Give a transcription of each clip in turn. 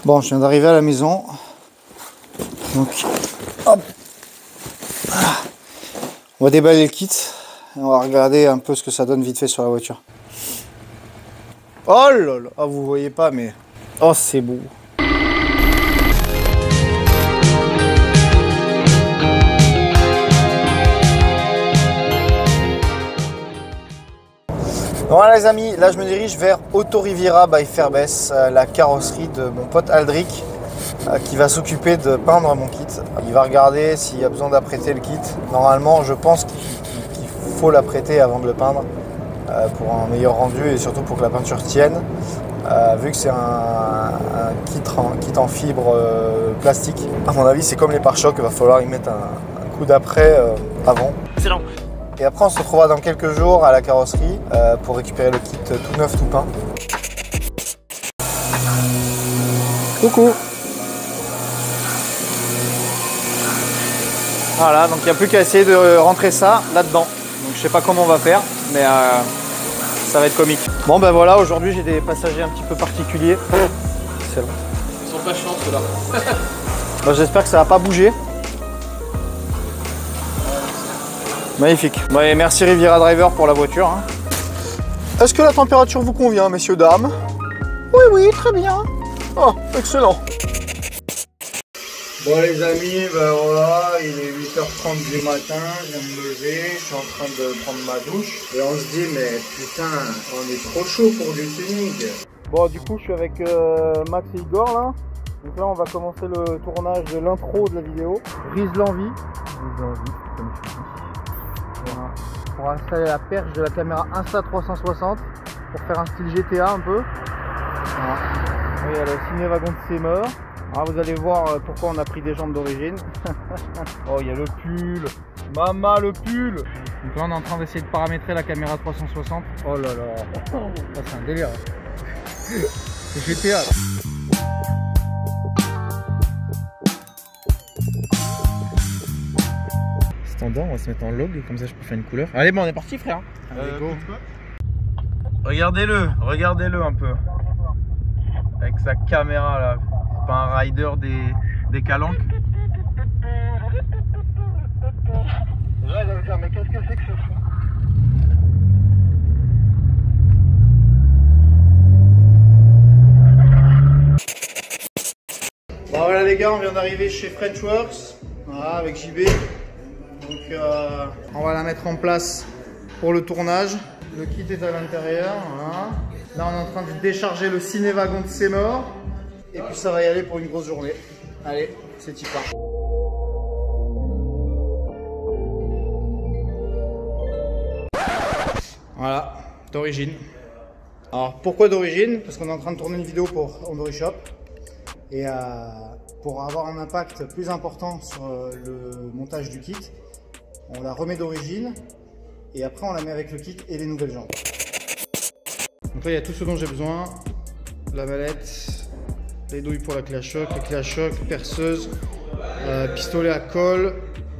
Bon, je viens d'arriver à la maison. Donc, hop. On va déballer le kit. Et on va regarder un peu ce que ça donne vite fait sur la voiture. Oh là là, vous voyez pas, mais... Oh, c'est beau. Voilà les amis, là je me dirige vers Auto Riviera by Ferbès, la carrosserie de mon pote Aldric qui va s'occuper de peindre mon kit. Il va regarder s'il y a besoin d'apprêter le kit. Normalement je pense qu'il faut l'apprêter avant de le peindre pour un meilleur rendu et surtout pour que la peinture tienne. Vu que c'est un kit en fibre plastique, à mon avis c'est comme les pare-chocs, il va falloir y mettre un coup d'après avant. Excellent. Et après on se retrouvera dans quelques jours à la carrosserie pour récupérer le kit tout neuf, tout peint. Coucou. Voilà, donc il n'y a plus qu'à essayer de rentrer ça là-dedans. Donc je sais pas comment on va faire, mais ça va être comique. Bon ben voilà, aujourd'hui j'ai des passagers un petit peu particuliers. C'est long. Ils sont pas chiants ceux-là. Bon, j'espère que ça va pas bouger. Magnifique. Bon, et merci Riviera Driver pour la voiture. Hein. Est-ce que la température vous convient, messieurs, dames? Oui, oui, très bien. Oh, excellent. Bon les amis, ben voilà, il est 8h30 du matin, je viens de me lever, je suis en train de prendre ma douche. Et on se dit, mais putain, on est trop chaud pour du tuning. Bon, du coup, je suis avec Max et Igor là. Donc là, on va commencer le tournage de l'intro de la vidéo. Brise l'envie. Brise l'envie, comme je dis. Voilà. Pour installer la perche de la caméra Insta360 pour faire un style GTA un peu. Voilà. Il y a le ciné-wagon de Seymour. Alors vous allez voir pourquoi on a pris des jambes d'origine. Oh, il y a le pull. Maman, le pull. Donc là on est en train d'essayer de paramétrer la caméra 360. Oh là là. Oh, c'est un délire. C'est GTA. Standard, on va se mettre en log, comme ça je peux faire une couleur. Allez, bon, on est parti, frère. Allez, go. Regardez-le, regardez-le un peu. Avec sa caméra là. C'est pas un rider des calanques. Ouais, mais qu'est-ce que c'est que ça? Bon voilà les gars, on vient d'arriver chez Frenchworks, voilà, avec JB. Donc on va la mettre en place pour le tournage. Le kit est à l'intérieur. Voilà. Là on est en train de décharger le ciné-wagon de Seymour. Et puis ça va y aller pour une grosse journée. Allez, c'est y part. Voilà, d'origine. Alors pourquoi d'origine? Parce qu'on est en train de tourner une vidéo pour Android Shop. Et pour avoir un impact plus important sur le montage du kit, on la remet d'origine et après on la met avec le kit et les nouvelles jambes. Donc là il y a tout ce dont j'ai besoin, la mallette, les douilles pour la clé à choc, les clés à choc, perceuse, pistolet à colle,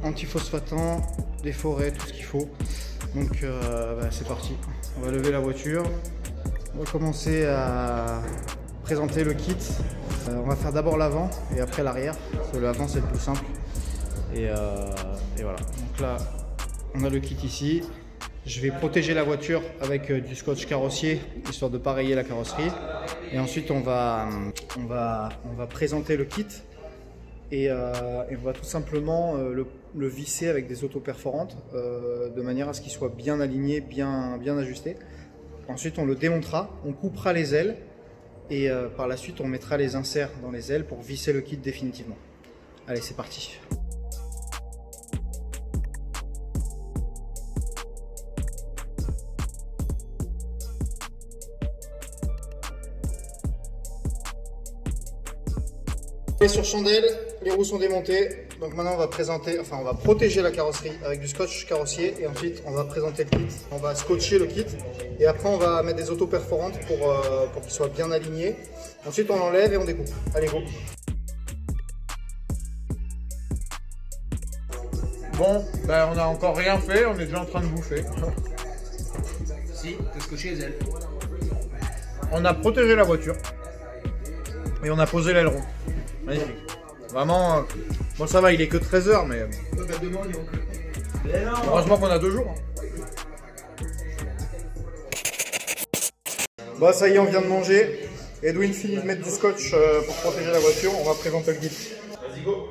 antiphosphatant, des forêts, tout ce qu'il faut. Donc c'est parti, on va lever la voiture, on va commencer à présenter le kit. On va faire d'abord l'avant et après l'arrière, parce que l'avant c'est le plus simple. Et voilà, donc là on a le kit ici. Je vais protéger la voiture avec du scotch carrossier, histoire de ne pas rayer la carrosserie. Et ensuite on va présenter le kit et on va tout simplement le visser avec des autos perforantes de manière à ce qu'il soit bien aligné, bien ajusté. Ensuite on le démontera, on coupera les ailes. Et par la suite, on mettra les inserts dans les ailes pour visser le kit définitivement. Allez, c'est parti. On est sur chandelle, les roues sont démontées. Donc maintenant, on va protéger la carrosserie avec du scotch carrossier et ensuite on va présenter le kit. On va scotcher le kit et après on va mettre des autos perforantes pour qu'il soit bien aligné. Ensuite on l'enlève et on découpe. Allez, go. Bon, ben on n'a encore rien fait, on est déjà en train de bouffer. Si, t'as scotché les ailes. On a protégé la voiture. Et on a posé l'aileron. Magnifique. Vraiment, bon ça va, il est que 13 h, mais heureusement qu'on a 2 jours. Bah ça y est, on vient de manger. Edwin finit de mettre du scotch pour protéger la voiture. On va présenter le guide. Vas-y, go.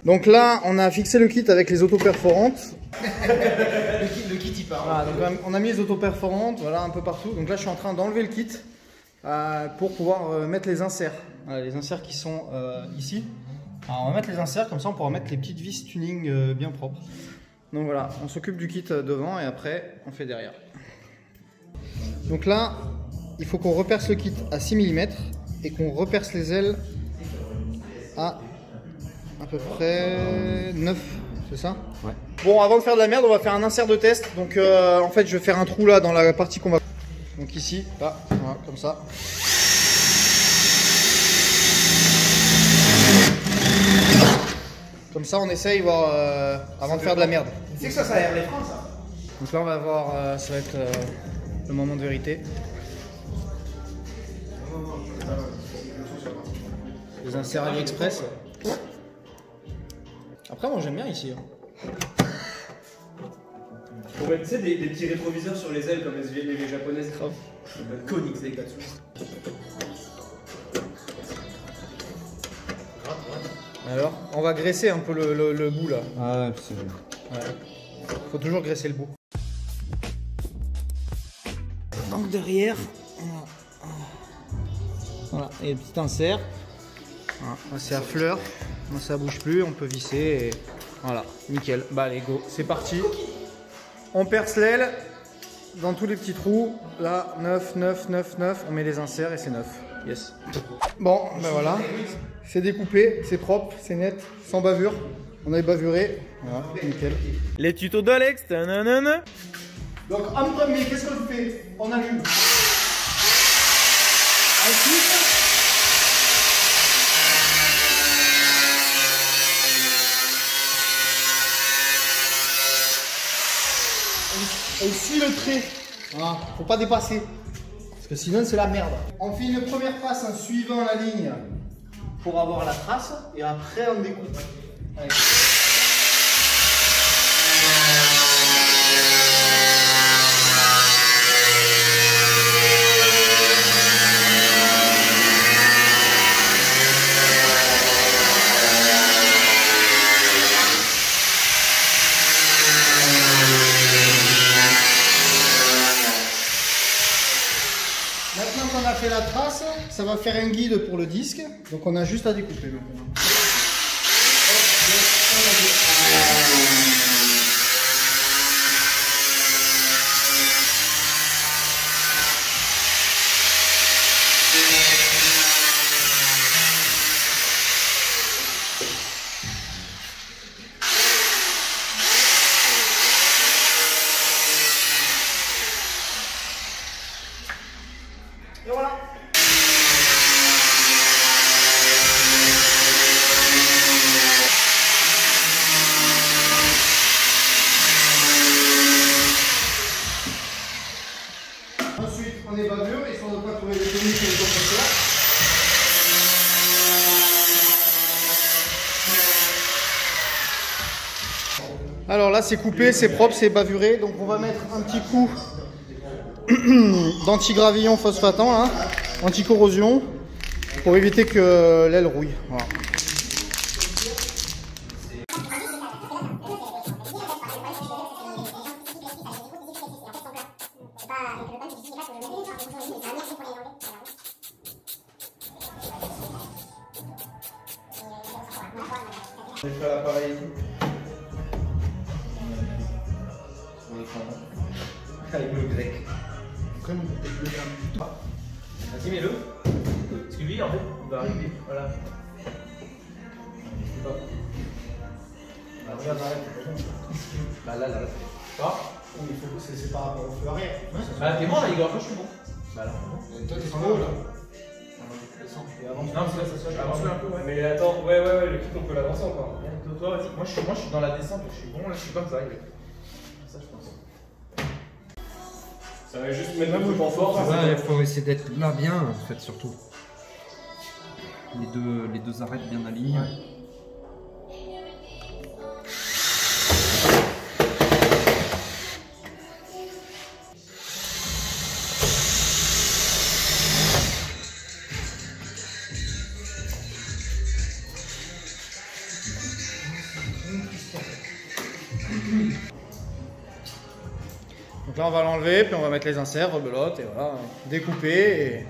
Donc là, on a fixé le kit avec les auto-perforantes. Le kit il part. Voilà, donc on a mis les auto-perforantes, voilà, un peu partout. Donc là, je suis en train d'enlever le kit pour pouvoir mettre les inserts. Voilà, les inserts qui sont ici. Alors, on va mettre les inserts, comme ça on pourra mettre les petites vis tuning bien propres. Donc voilà, on s'occupe du kit devant et après, on fait derrière. Donc là, il faut qu'on reperce le kit à 6 mm et qu'on reperce les ailes à peu près 9, c'est ça? Ouais. Bon, avant de faire de la merde, on va faire un insert de test. Donc en fait, je vais faire un trou là dans la partie qu'on va... Donc ici, là, voilà, comme ça. Comme ça, on essaye voir avant de faire de la merde. Tu sais que ça aère les freins, ça. Donc là, on va voir, ça va être le moment de vérité. Les inserts AliExpress. Après, moi j'aime bien ici. On va mettre des petits rétroviseurs sur les ailes comme les japonaises. Grave. Konix les Katsu. Alors, on va graisser un peu le bout là. Ah ouais, c'est vrai. Ouais. Faut toujours graisser le bout. Donc derrière, voilà, et petit insert. Voilà, c'est à fleur. Moi ça bouge plus, on peut visser et voilà, nickel. Bah allez go, c'est parti. On perce l'aile dans tous les petits trous. Là, 9, 9, 9, 9. On met les inserts et c'est 9. Yes. Bon, ben voilà. C'est découpé, c'est propre, c'est net, sans bavure. On a bavuré. Voilà, nickel. Les tutos d'Alex. Donc en premier, qu'est-ce qu'on fait? On allume. Ensuite, on suit le trait. Voilà, faut pas dépasser. Parce que sinon c'est la merde. On fait une première passe en suivant la ligne pour avoir la trace et après on découpe. Allez. Maintenant qu'on a fait la trace, ça va faire un guide pour le disque. Donc on a juste à découper maintenant. Et voilà. Ensuite, on est bavure, histoire de ne pas trouver des tenus sur les compresseurs. Alors là, c'est coupé, c'est propre, c'est bavuré. Donc on va mettre un petit coup d'anti-gravillon phosphatant, là, anti-corrosion, pour éviter que l'aile rouille. Voilà. Je vais faire l'appareil ici. Avec le grec. Vas-y, mets-le. Parce que lui, en fait, il va arriver. Voilà. Bah, regarde, arrête. Bah là. Quoi? Il faut que c'est par rapport au feu arrière. Bah t'es bon là, Igor, je suis bon. Bah là. Toi, t'es en haut là. Non, parce que là, ça se avance un peu, ouais. Mais attends, ouais, le kit on peut l'avancer encore. Toi, vas-y. Moi, je suis dans la descente, je suis bon, là, je suis comme ça. Ça, je pense. Ça va juste mettre un peu en force. Ouais, il faut essayer d'être là bien, en fait, surtout. Les deux arêtes bien alignées. Ouais. Donc là on va l'enlever, puis on va mettre les inserts, rebelote, et voilà, découper et...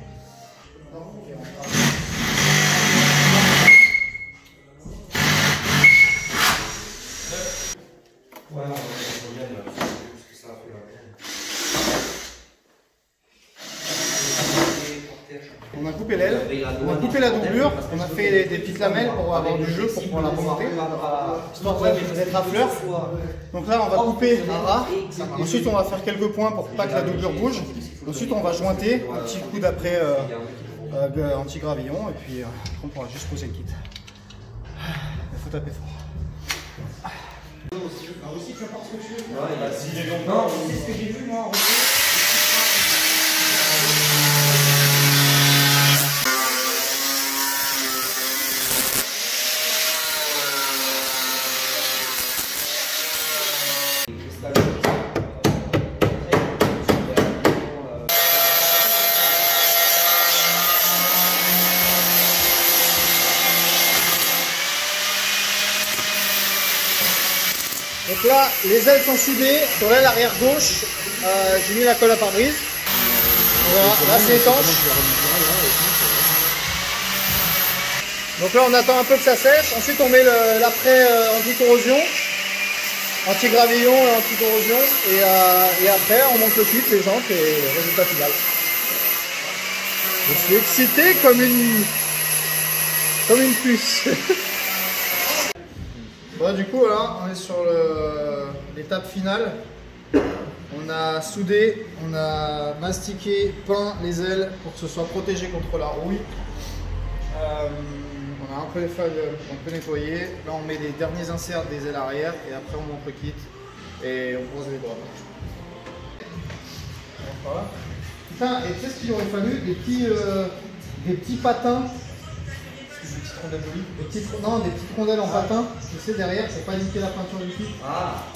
On a coupé l'aile, on a coupé la doublure, on a fait des petites lamelles pour avoir du jeu pour pouvoir la remonter, histoire d'être à fleur. Donc là on va couper un ras, ensuite on va faire quelques points pour pas que la doublure bouge, ensuite on va jointer un petit coup d'après anti-gravillon et puis on pourra juste poser le kit. Il faut taper fort. Aussi tu apportes ce que tu veux. Non, c'est ce que j'ai vu moi. Donc là, les ailes sont soudées. Sur l'aile arrière gauche, j'ai mis la colle à pare-brise. Voilà, là c'est étanche. Donc là, on attend un peu que ça sèche. Ensuite, on met l'après anti-corrosion, anti-gravillon et anti-corrosion. Et après, on monte le kit, les jantes et résultat final. Je suis excité comme une puce. Bon, du coup, voilà, on est sur l'étape finale. On a soudé, on a mastiqué, peint les ailes pour que ce soit protégé contre la rouille. On a un peu nettoyé. Là, on met les derniers inserts des ailes arrière et après, on monte le kit et on pose les bras. Voilà. Putain, et tu sais ce qu'il aurait fallu? Des petits patins. Des petites rondelles en patin, tu sais, derrière, pour pas niquer la peinture du kit. Ah.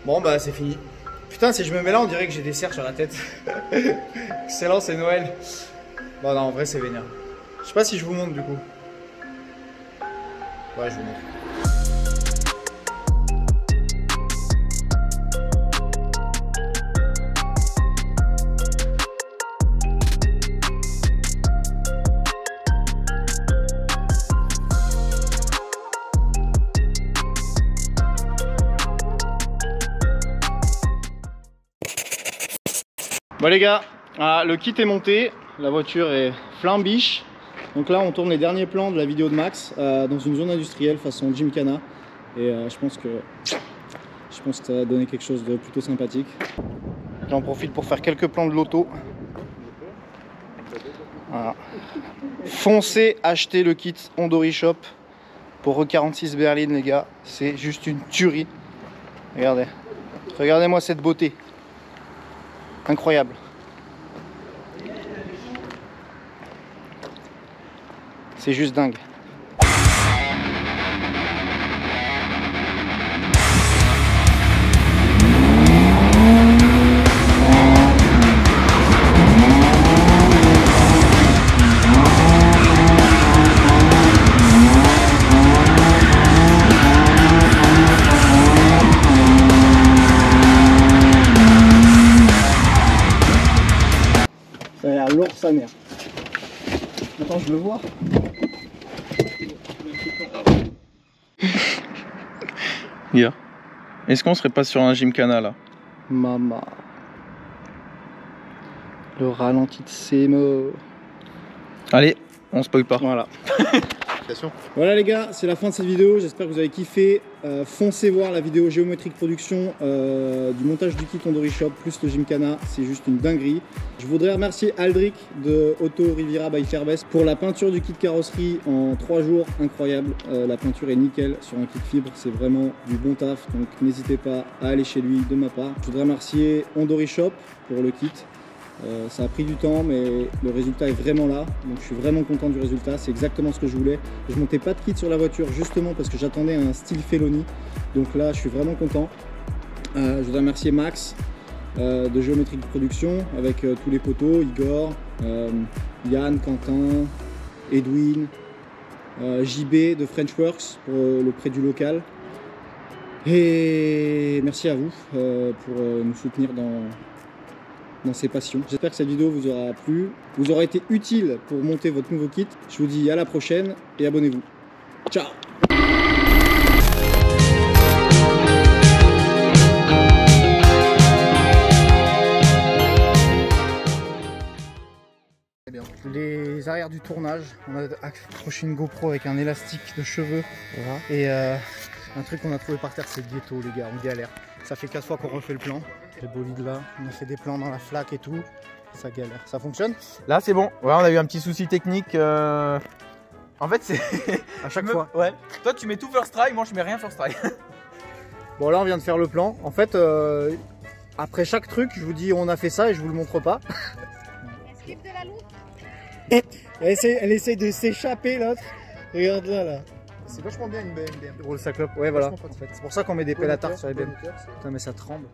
Bon bah c'est fini. Putain, si je me mets là, on dirait que j'ai des cerfs sur la tête. Excellent, c'est Noël. Bon non, en vrai c'est vénère. Je sais pas si je vous montre du coup. Ouais, je vous montre. Bon les gars, le kit est monté. La voiture est flambiche. Donc là on tourne les derniers plans de la vidéo de Max dans une zone industrielle façon Gymkhana. Et je pense que ça va donner quelque chose de plutôt sympathique. J'en profite pour faire quelques plans de l'auto. Voilà. Foncez acheter le kit Ondori Shop pour E46 berline les gars. C'est juste une tuerie. Regardez. Regardez-moi cette beauté. Incroyable. C'est juste dingue. Ça a l'air lourd sa mère. Attends, je veux voir. Yeah. Est-ce qu'on serait pas sur un Gymkhana là? Maman. Le ralenti de Semo. Allez, on spoil pas. Voilà. Voilà les gars, c'est la fin de cette vidéo. J'espère que vous avez kiffé. Foncez voir la vidéo géométrique production du montage du kit Ondori Shop plus le Gymkhana. C'est juste une dinguerie. Je voudrais remercier Aldric de Auto Riviera by Fairbest pour la peinture du kit carrosserie en 3 jours. Incroyable. La peinture est nickel sur un kit fibre. C'est vraiment du bon taf. Donc n'hésitez pas à aller chez lui de ma part. Je voudrais remercier Ondori Shop pour le kit. Ça a pris du temps, mais le résultat est vraiment là, donc je suis vraiment content du résultat. C'est exactement ce que je voulais. Je montais pas de kit sur la voiture justement parce que j'attendais un style Felony, donc là je suis vraiment content. Je voudrais remercier Max de Géométrique Production avec tous les poteaux, Igor, Yann, Quentin, Edwin, JB de Frenchworks pour le prêt du local. Et merci à vous pour nous soutenir dans ces passions. J'espère que cette vidéo vous aura plu, vous aura été utile pour monter votre nouveau kit. Je vous dis à la prochaine et abonnez-vous. Ciao! Les arrières du tournage, on a accroché une GoPro avec un élastique de cheveux. Voilà. Et un truc qu'on a trouvé par terre, c'est ghetto les gars, on galère. Ça fait 4 fois qu'on refait le plan. Le bolide là, on a fait des plans dans la flaque et tout. Ça galère. Ça fonctionne? Là c'est bon. Ouais, on a eu un petit souci technique. En fait c'est... À chaque fois. Ouais. Toi tu mets tout first try, moi je mets rien first try. Bon là on vient de faire le plan. En fait, après chaque truc, je vous dis on a fait ça et je vous le montre pas. Elle essaye de s'échapper l'autre. Regarde là. C'est vachement bien une BM. Roule sa clope. Ouais voilà. En fait. C'est pour ça qu'on met des pelles à tarte sur les BM. Putain mais ça tremble.